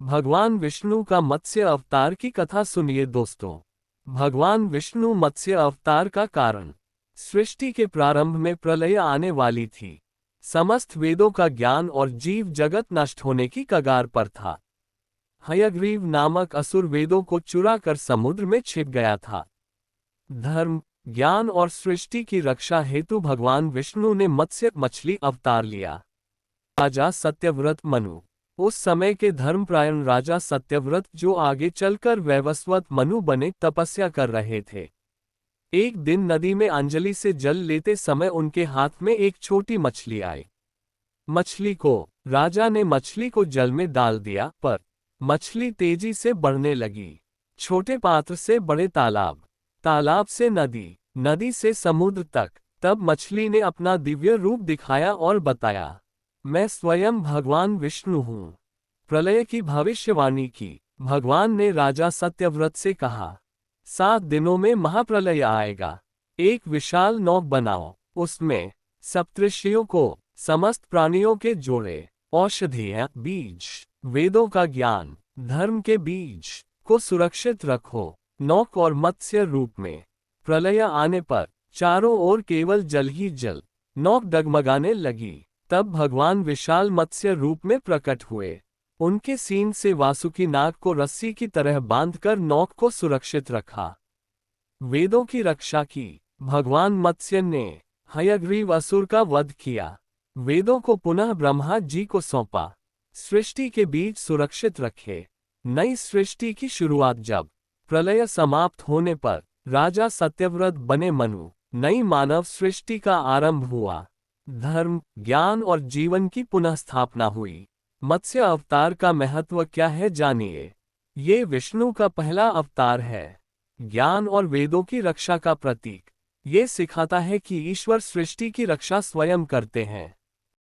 भगवान विष्णु का मत्स्य अवतार की कथा सुनिए दोस्तों। भगवान विष्णु मत्स्य अवतार का कारण। सृष्टि के प्रारंभ में प्रलय आने वाली थी। समस्त वेदों का ज्ञान और जीव जगत नष्ट होने की कगार पर था। हयग्रीव नामक असुर वेदों को चुरा कर समुद्र में छिप गया था। धर्म, ज्ञान और सृष्टि की रक्षा हेतु भगवान विष्णु ने मत्स्य मछली अवतार लिया। राजा सत्यव्रत मनु। उस समय के धर्मपरायण राजा सत्यव्रत, जो आगे चलकर वैवस्वत मनु बने, तपस्या कर रहे थे। एक दिन नदी में अंजलि से जल लेते समय उनके हाथ में एक छोटी मछली आई। राजा ने मछली को जल में डाल दिया, पर मछली तेजी से बढ़ने लगी। छोटे पात्र से बड़े तालाब, तालाब से नदी, नदी से समुद्र तक। तब मछली ने अपना दिव्य रूप दिखाया और बताया, मैं स्वयं भगवान विष्णु हूँ। प्रलय की भविष्यवाणी की। भगवान ने राजा सत्यव्रत से कहा, 7 दिनों में महाप्रलय आएगा। एक विशाल नौक बनाओ, उसमें सप्तऋषियों को, समस्त प्राणियों के जोड़े, औषधियां, बीज, वेदों का ज्ञान, धर्म के बीज को सुरक्षित रखो। नौक और मत्स्य रूप में। प्रलय आने पर चारों ओर केवल जल ही जल। नौक डगमगाने लगी। तब भगवान विशाल मत्स्य रूप में प्रकट हुए। उनके सींग से वासुकी नाग को रस्सी की तरह बांधकर नौक को सुरक्षित रखा। वेदों की रक्षा की। भगवान मत्स्य ने हयग्रीव असुर का वध किया। वेदों को पुनः ब्रह्मा जी को सौंपा। सृष्टि के बीज सुरक्षित रखे। नई सृष्टि की शुरुआत। जब प्रलय समाप्त होने पर राजा सत्यव्रत बने मनु, नई मानव सृष्टि का आरंभ हुआ। धर्म, ज्ञान और जीवन की पुनः स्थापना हुई। मत्स्य अवतार का महत्व क्या है, जानिए। ये विष्णु का पहला अवतार है। ज्ञान और वेदों की रक्षा का प्रतीक। ये सिखाता है कि ईश्वर सृष्टि की रक्षा स्वयं करते हैं।